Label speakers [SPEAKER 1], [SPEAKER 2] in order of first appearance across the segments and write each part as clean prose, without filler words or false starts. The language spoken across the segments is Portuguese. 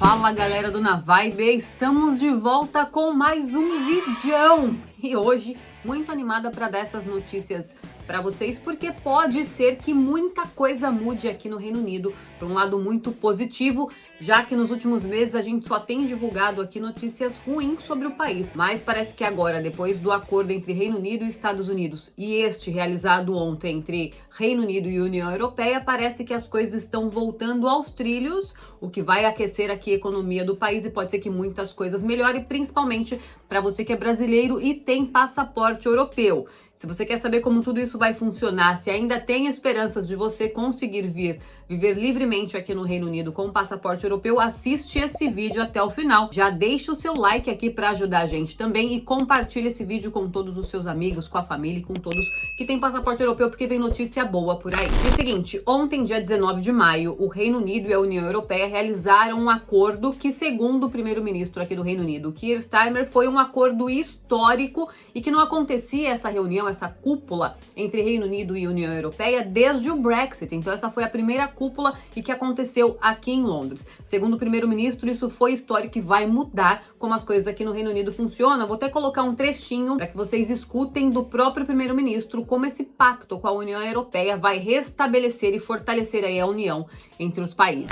[SPEAKER 1] Fala galera do Na Vibe, estamos de volta com mais um vídeo e hoje muito animada para dar essas notícias para vocês, porque pode ser que muita coisa mude aqui no Reino Unido para um lado muito positivo, já que nos últimos meses a gente só tem divulgado aqui notícias ruins sobre o país. Mas parece que agora, depois do acordo entre Reino Unido e Estados Unidos e este realizado ontem entre Reino Unido e União Europeia, parece que as coisas estão voltando aos trilhos, o que vai aquecer aqui a economia do país e pode ser que muitas coisas melhorem, principalmente para você que é brasileiro e tem passaporte europeu. Se você quer saber como tudo isso vai funcionar, se ainda tem esperanças de você conseguir viver livremente aqui no Reino Unido com passaporte europeu, assiste esse vídeo até o final. Já deixa o seu like aqui para ajudar a gente também e compartilha esse vídeo com todos os seus amigos, com a família e com todos que têm passaporte europeu, porque vem notícia boa por aí. E seguinte, ontem, dia 19 de maio, o Reino Unido e a União Europeia realizaram um acordo que, segundo o primeiro-ministro aqui do Reino Unido, Keir Starmer, foi um acordo histórico e que não acontecia essa reunião, essa cúpula entre Reino Unido e União Europeia desde o Brexit. Então essa foi a primeira cúpula e que aconteceu aqui em Londres. Segundo o primeiro-ministro, isso foi histórico e vai mudar como as coisas aqui no Reino Unido funcionam. Vou até colocar um trechinho para que vocês escutem do próprio primeiro-ministro como esse pacto com a União Europeia vai restabelecer e fortalecer aí a união entre os países.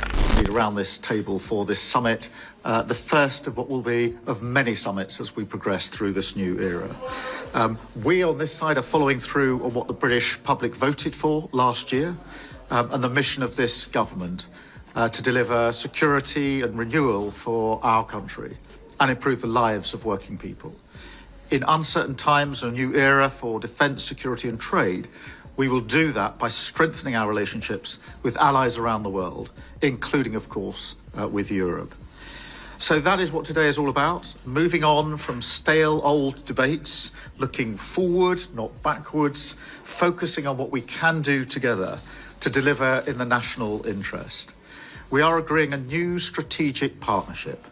[SPEAKER 2] Around this table for this summit, the first of what will be of many summits as we progress through this new era. We on this side are following through on what the British public voted for last year, and the mission of this government to deliver security and renewal for our country and improve the lives of working people. In uncertain times, a new era for defence, security and trade, we will do that by strengthening our relationships with allies around the world, including, of course, with Europe. So that is what today is all about, moving on from stale old debates, looking forward, not backwards, focusing on what we can do together to deliver in the national interest. We are agreeing a new strategic partnership,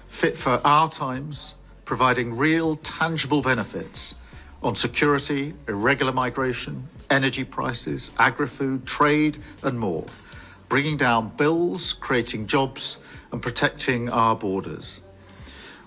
[SPEAKER 2] fit for our times, providing real tangible benefits on security, irregular migration, energy prices, agri-food, trade and more, bringing down bills, creating jobs and protecting our borders.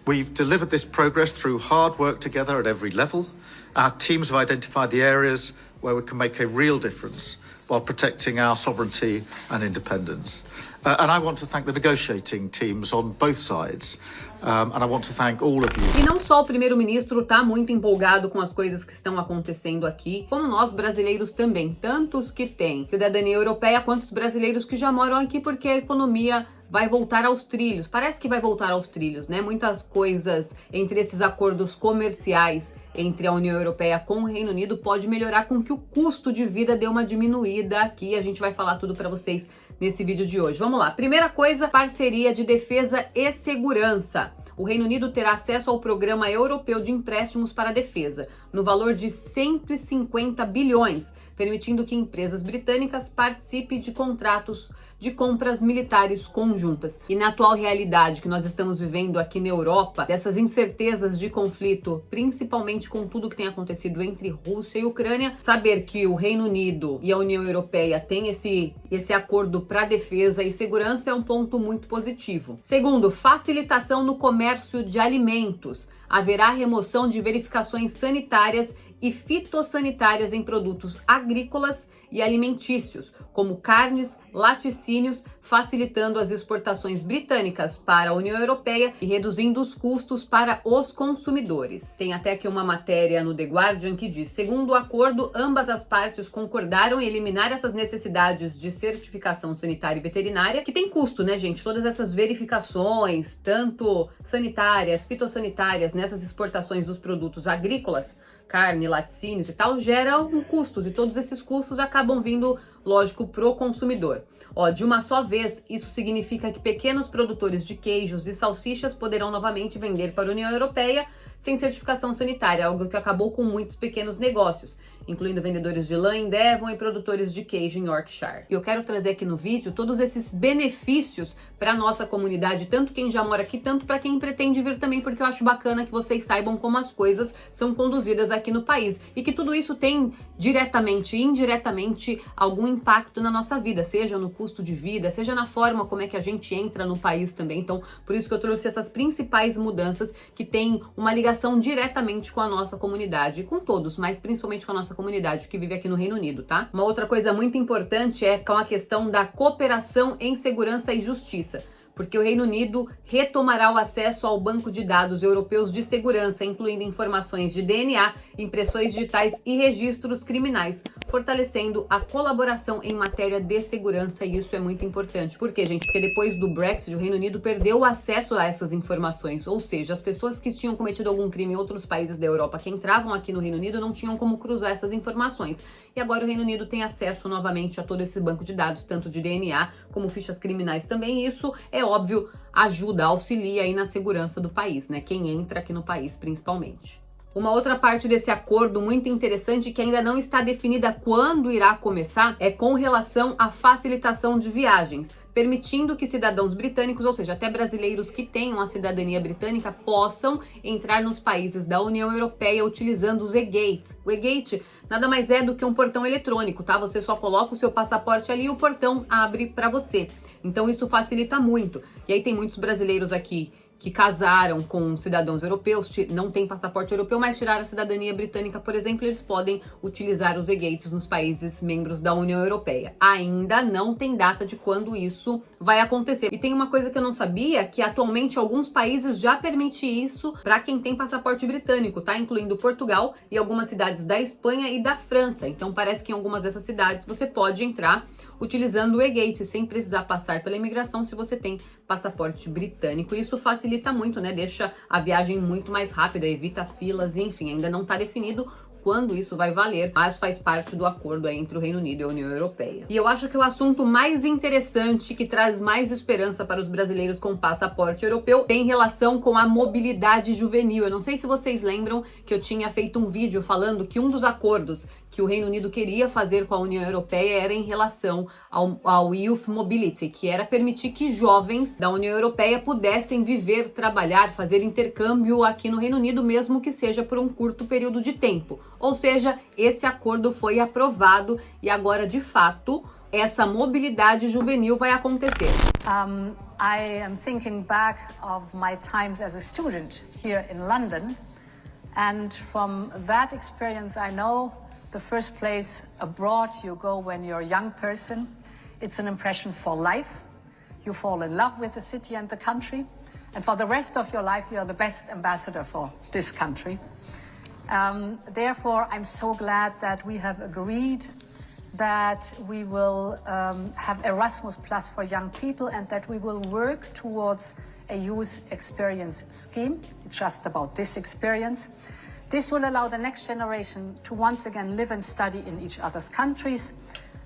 [SPEAKER 2] We've delivered this progress through hard work together at every level. Our teams have identified the areas where we can make a real difference while protecting our sovereignty and independence. And I want to thank the negotiating teams on both sides. And I want to thank all of you.
[SPEAKER 1] E não só o primeiro-ministro está muito empolgado com as coisas que estão acontecendo aqui, como nós brasileiros também, tantos que têm cidadania europeia quanto os brasileiros que já moram aqui, porque a economia vai voltar aos trilhos. Parece que vai voltar aos trilhos, né? Muitas coisas entre esses acordos comerciais entre a União Europeia com o Reino Unido pode melhorar com que o custo de vida dê uma diminuída aqui. A gente vai falar tudo para vocês nesse vídeo de hoje. Vamos lá. Primeira coisa, parceria de defesa e segurança. O Reino Unido terá acesso ao Programa Europeu de Empréstimos para a Defesa, no valor de 150 bilhões, permitindo que empresas britânicas participem de contratos de compras militares conjuntas. E na atual realidade que nós estamos vivendo aqui na Europa, dessas incertezas de conflito, principalmente com tudo que tem acontecido entre Rússia e Ucrânia, saber que o Reino Unido e a União Europeia têm esse acordo para defesa e segurança é um ponto muito positivo. Segundo, facilitação no comércio de alimentos. Haverá remoção de verificações sanitárias e fitossanitárias em produtos agrícolas e alimentícios, como carnes, laticínios, facilitando as exportações britânicas para a União Europeia e reduzindo os custos para os consumidores. Tem até aqui uma matéria no The Guardian que diz: segundo o acordo, ambas as partes concordaram em eliminar essas necessidades de certificação sanitária e veterinária, que tem custo, né, gente? Todas essas verificações, tanto sanitárias, fitossanitárias, nessas exportações dos produtos agrícolas, carne, laticínios e tal, geram custos, e todos esses custos acabam vindo, lógico, pro consumidor. Ó, de uma só vez, isso significa que pequenos produtores de queijos e salsichas poderão novamente vender para a União Europeia sem certificação sanitária, algo que acabou com muitos pequenos negócios. incluindo vendedores de lã em Devon e produtores de queijo em Yorkshire. E eu quero trazer aqui no vídeo todos esses benefícios para a nossa comunidade, tanto quem já mora aqui, tanto para quem pretende vir também, porque eu acho bacana que vocês saibam como as coisas são conduzidas aqui no país e que tudo isso tem diretamente e indiretamente algum impacto na nossa vida, seja no custo de vida, seja na forma como é que a gente entra no país também. Então, por isso que eu trouxe essas principais mudanças que têm uma ligação diretamente com a nossa comunidade, com todos, mas principalmente com a nossa comunidade que vive aqui no Reino Unido, tá? Uma outra coisa muito importante é com a questão da cooperação em segurança e justiça, porque o Reino Unido retomará o acesso ao banco de dados europeus de segurança, incluindo informações de DNA, impressões digitais e registros criminais, fortalecendo a colaboração em matéria de segurança, e isso é muito importante. Por quê, gente? Porque depois do Brexit, o Reino Unido perdeu o acesso a essas informações, ou seja, as pessoas que tinham cometido algum crime em outros países da Europa que entravam aqui no Reino Unido não tinham como cruzar essas informações. E agora o Reino Unido tem acesso novamente a todo esse banco de dados, tanto de DNA como fichas criminais também, e isso é óbvio, ajuda, auxilia aí na segurança do país, né? Quem entra aqui no país, principalmente. Uma outra parte desse acordo muito interessante, que ainda não está definida quando irá começar, é com relação à facilitação de viagens, permitindo que cidadãos britânicos, ou seja, até brasileiros que tenham a cidadania britânica, possam entrar nos países da União Europeia utilizando os e-gates. O e-gate nada mais é do que um portão eletrônico, tá? Você só coloca o seu passaporte ali e o portão abre para você. Então isso facilita muito. E aí tem muitos brasileiros aqui que casaram com cidadãos europeus, não têm passaporte europeu, mas tiraram a cidadania britânica, por exemplo, eles podem utilizar os e-gates nos países membros da União Europeia. Ainda não tem data de quando isso vai acontecer. E tem uma coisa que eu não sabia, que atualmente alguns países já permitem isso para quem tem passaporte britânico, tá? Incluindo Portugal e algumas cidades da Espanha e da França. Então parece que em algumas dessas cidades você pode entrar utilizando o e-gate, sem precisar passar pela imigração se você tem passaporte britânico. Isso facilita muito, né? Deixa a viagem muito mais rápida, evita filas, e enfim, ainda não está definido quando isso vai valer, mas faz parte do acordo entre o Reino Unido e a União Europeia. E eu acho que o assunto mais interessante, que traz mais esperança para os brasileiros com passaporte europeu, tem relação com a mobilidade juvenil. Eu não sei se vocês lembram que eu tinha feito um vídeo falando que um dos acordos que o Reino Unido queria fazer com a União Europeia era em relação ao Youth Mobility, que era permitir que jovens da União Europeia pudessem viver, trabalhar, fazer intercâmbio aqui no Reino Unido, mesmo que seja por um curto período de tempo. Ou seja, esse acordo foi aprovado e agora, de fato, essa mobilidade juvenil vai acontecer.
[SPEAKER 3] I am thinking back of my times as a student here in London, and from that experience I know the first place abroad you go when you're a young person, it's an impression for life. You fall in love with the city and the country, and for the rest of your life you're the best ambassador for this country. Therefore, I'm so glad that we have agreed that we will have Erasmus Plus for young people, and that we will work towards a youth experience scheme, just about this experience. This will allow the next generation to once again live and study in each other's countries,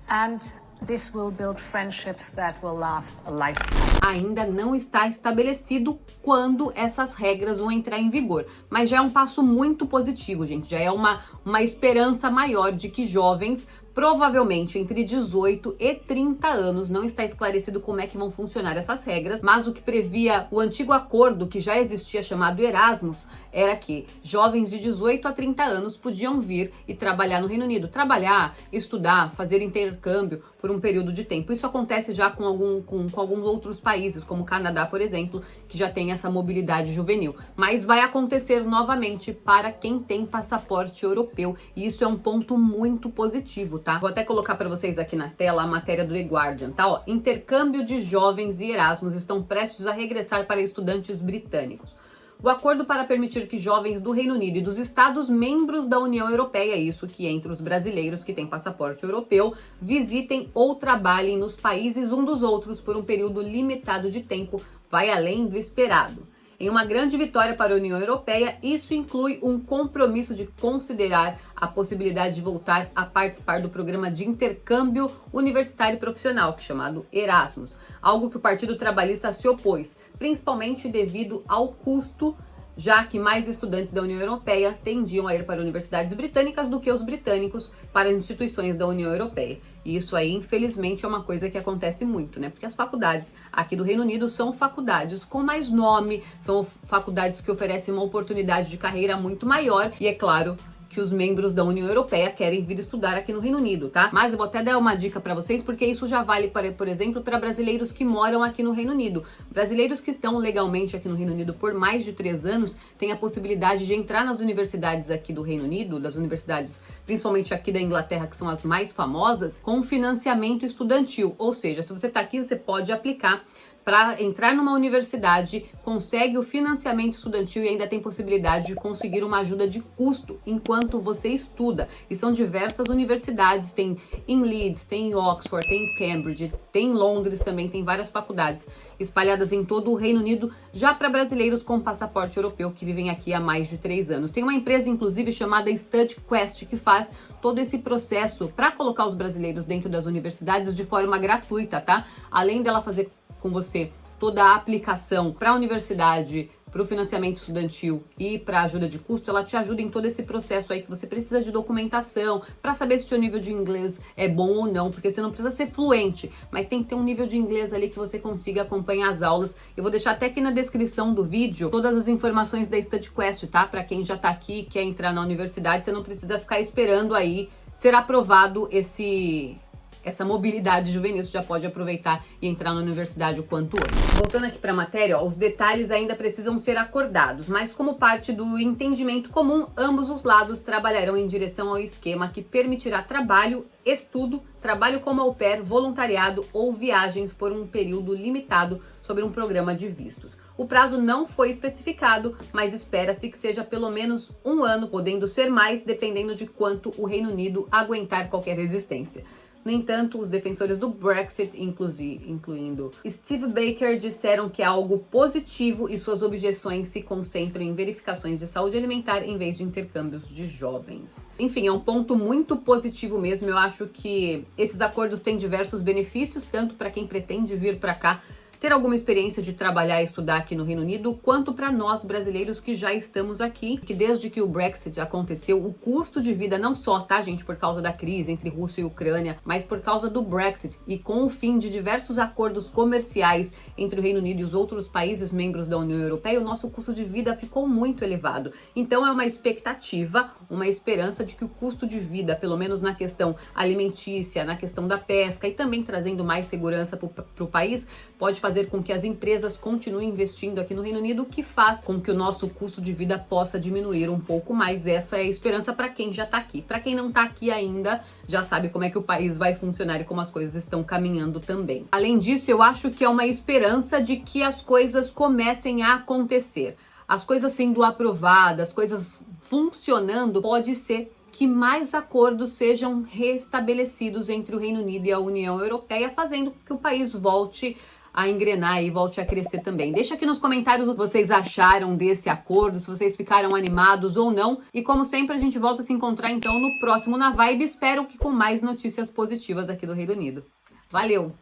[SPEAKER 3] and this will build friendships that will last a lifetime.
[SPEAKER 1] Ainda não está estabelecido quando essas regras vão entrar em vigor, mas já é um passo muito positivo, gente. Já é uma esperança maior de que jovens, provavelmente entre 18 e 30 anos, não está esclarecido como é que vão funcionar essas regras, mas o que previa o antigo acordo que já existia, chamado Erasmus, era que jovens de 18 a 30 anos podiam vir e trabalhar no Reino Unido, trabalhar, estudar, fazer intercâmbio por um período de tempo. Isso acontece já com alguns outros países, como o Canadá, por exemplo, que já tem essa mobilidade juvenil. Mas vai acontecer novamente para quem tem passaporte europeu, e isso é um ponto muito positivo, tá? Vou até colocar para vocês aqui na tela a matéria do The Guardian, tá? Ó, intercâmbio de jovens e Erasmus estão prestes a regressar para estudantes britânicos. O acordo para permitir que jovens do Reino Unido e dos Estados membros da União Europeia, isso que entre os brasileiros que têm passaporte europeu, visitem ou trabalhem nos países um dos outros por um período limitado de tempo, vai além do esperado. Em uma grande vitória para a União Europeia, isso inclui um compromisso de considerar a possibilidade de voltar a participar do programa de intercâmbio universitário profissional, chamado Erasmus, algo que o Partido Trabalhista se opôs, principalmente devido ao custo já que mais estudantes da União Europeia tendiam a ir para universidades britânicas do que os britânicos para as instituições da União Europeia. E isso aí, infelizmente, é uma coisa que acontece muito, né? Porque as faculdades aqui do Reino Unido são faculdades com mais nome, são faculdades que oferecem uma oportunidade de carreira muito maior e, é claro, que os membros da União Europeia querem vir estudar aqui no Reino Unido, tá? Mas eu vou até dar uma dica para vocês, porque isso já vale, por exemplo, para brasileiros que moram aqui no Reino Unido. Brasileiros que estão legalmente aqui no Reino Unido por mais de 3 anos têm a possibilidade de entrar nas universidades aqui do Reino Unido, das universidades, principalmente aqui da Inglaterra, que são as mais famosas, com financiamento estudantil. Ou seja, se você está aqui, você pode aplicar para entrar numa universidade, consegue o financiamento estudantil e ainda tem possibilidade de conseguir uma ajuda de custo enquanto você estuda. E são diversas universidades, tem em Leeds, tem em Oxford, tem em Cambridge, tem em Londres também, tem várias faculdades espalhadas em todo o Reino Unido, já para brasileiros com passaporte europeu que vivem aqui há mais de 3 anos. Tem uma empresa, inclusive, chamada StudyQuest, que faz todo esse processo para colocar os brasileiros dentro das universidades de forma gratuita, tá? Além dela fazer com você toda a aplicação para a universidade, para o financiamento estudantil e para a ajuda de custo, ela te ajuda em todo esse processo aí que você precisa de documentação para saber se o seu nível de inglês é bom ou não, porque você não precisa ser fluente, mas tem que ter um nível de inglês ali que você consiga acompanhar as aulas. Eu vou deixar até aqui na descrição do vídeo todas as informações da StudyQuest, tá? Para quem já tá aqui e quer entrar na universidade, você não precisa ficar esperando aí ser aprovado essa mobilidade juvenil, você já pode aproveitar e entrar na universidade o quanto antes. Voltando aqui para a matéria, ó, os detalhes ainda precisam ser acordados, mas como parte do entendimento comum, ambos os lados trabalharão em direção ao esquema que permitirá trabalho, estudo, trabalho como au pair, voluntariado ou viagens por um período limitado sobre um programa de vistos. O prazo não foi especificado, mas espera-se que seja pelo menos 1 ano, podendo ser mais, dependendo de quanto o Reino Unido aguentar qualquer resistência. No entanto, os defensores do Brexit, incluindo Steve Baker, disseram que é algo positivo e suas objeções se concentram em verificações de saúde alimentar em vez de intercâmbios de jovens. Enfim, é um ponto muito positivo mesmo. Eu acho que esses acordos têm diversos benefícios, tanto para quem pretende vir para cá ter alguma experiência de trabalhar e estudar aqui no Reino Unido, quanto para nós brasileiros que já estamos aqui, que desde que o Brexit aconteceu, o custo de vida não só, tá, gente, por causa da crise entre Rússia e Ucrânia, mas por causa do Brexit e com o fim de diversos acordos comerciais entre o Reino Unido e os outros países membros da União Europeia, o nosso custo de vida ficou muito elevado. Então é uma expectativa, uma esperança de que o custo de vida, pelo menos na questão alimentícia, na questão da pesca e também trazendo mais segurança para o país, pode fazer com que as empresas continuem investindo aqui no Reino Unido, o que faz com que o nosso custo de vida possa diminuir um pouco mais. Essa é a esperança para quem já está aqui. Para quem não está aqui ainda, já sabe como é que o país vai funcionar e como as coisas estão caminhando também. Além disso, eu acho que é uma esperança de que as coisas comecem a acontecer. As coisas sendo aprovadas, as coisas funcionando, pode ser que mais acordos sejam restabelecidos entre o Reino Unido e a União Europeia, fazendo com que o país volte a engrenar e volte a crescer também. Deixa aqui nos comentários o que vocês acharam desse acordo, se vocês ficaram animados ou não. E como sempre, a gente volta a se encontrar então no próximo Na Vibe. Espero que com mais notícias positivas aqui do Reino Unido. Valeu!